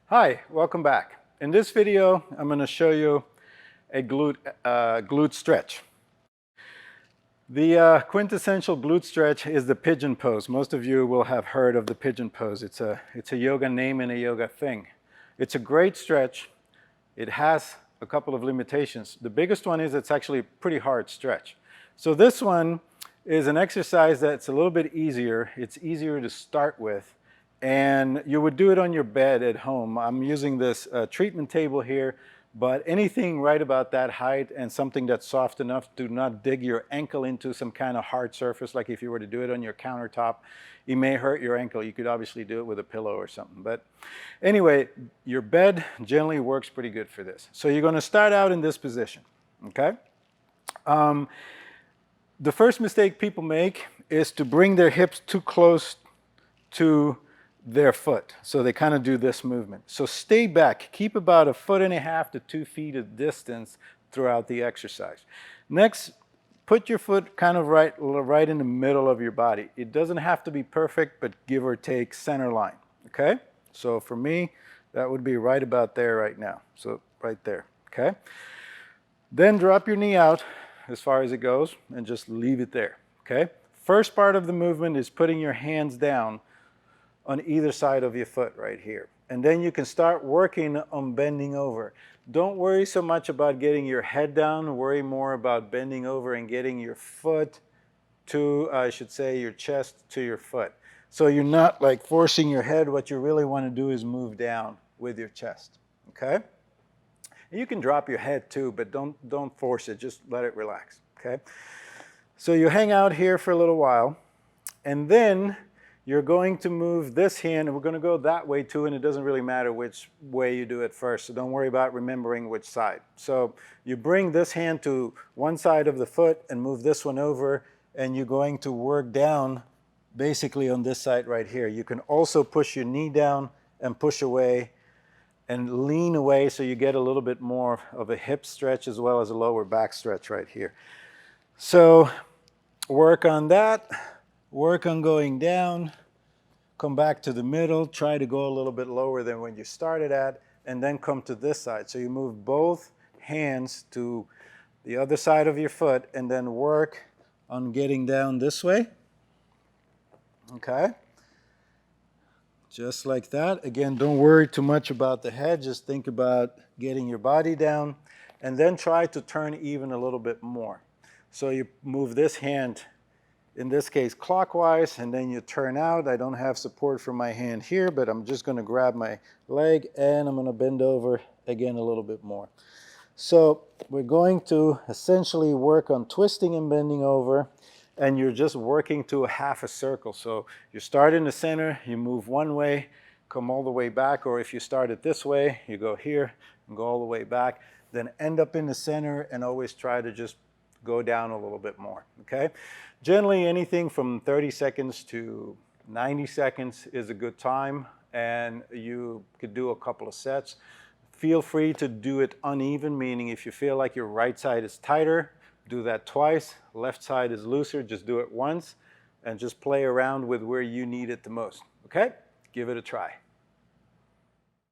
Hi, welcome back. In this video, I'm going to show you a glute stretch. The quintessential glute stretch is the pigeon pose. Most of you will have heard of the pigeon pose. It's a yoga name and a yoga thing. It's a great stretch. It has a couple of limitations. The biggest one is it's actually a pretty hard stretch. So this one is an exercise that's a little bit easier. It's easier to start with. And you would do it on your bed at home. I'm using this treatment table here, but anything right about that height and something that's soft enough to not dig your ankle into some kind of hard surface, like if you were to do it on your countertop, it may hurt your ankle. You could obviously do it with a pillow or something. But anyway, your bed generally works pretty good for this. So you're going to start out in this position, okay? The first mistake people make is to bring their hips too close to their foot. So they kind of do this movement. So stay back. Keep about 1.5 to 2 feet of distance throughout the exercise. Next, put your foot kind of right in the middle of your body. It doesn't have to be perfect, but give or take center line. Okay? So for me, that would be right about there right now. So right there. Okay? Then drop your knee out as far as it goes and just leave it there. Okay? First part of the movement is putting your hands down on either side of your foot right here. And then you can start working on bending over. Don't worry so much about getting your head down. Worry more about bending over and getting your foot to, I should say, your chest to your foot. So you're not like forcing your head. What you really want to do is move down with your chest. Okay? And you can drop your head too, but don't force it. Just let it relax. Okay? So you hang out here for a little while, and then you're going to move this hand, and we're going to go that way too, and it doesn't really matter which way you do it first, so don't worry about remembering which side. So you bring this hand to one side of the foot and move this one over, and you're going to work down basically on this side right here. You can also push your knee down and push away and lean away so you get a little bit more of a hip stretch as well as a lower back stretch right here. So work on that. Work on going down, come back to the middle, try to go a little bit lower than when you started at, and then come to this side. So you move both hands to the other side of your foot and then work on getting down this way. Okay? Just like that. Again, don't worry too much about the head. Just think about getting your body down, and then try to turn even a little bit more. So you move this hand, in this case clockwise, and then you turn out. I don't have support from my hand here, but I'm just going to grab my leg and I'm going to bend over again a little bit more. So we're going to essentially work on twisting and bending over, and you're just working to a half a circle. So you start in the center, you move one way, come all the way back, or if you start it this way, you go here and go all the way back, then end up in the center and always try to just go down a little bit more, okay? Generally, anything from 30 seconds to 90 seconds is a good time, and you could do a couple of sets. Feel free to do it uneven, meaning if you feel like your right side is tighter, do that twice. Left side is looser, just do it once, and just play around with where you need it the most, okay? Give it a try.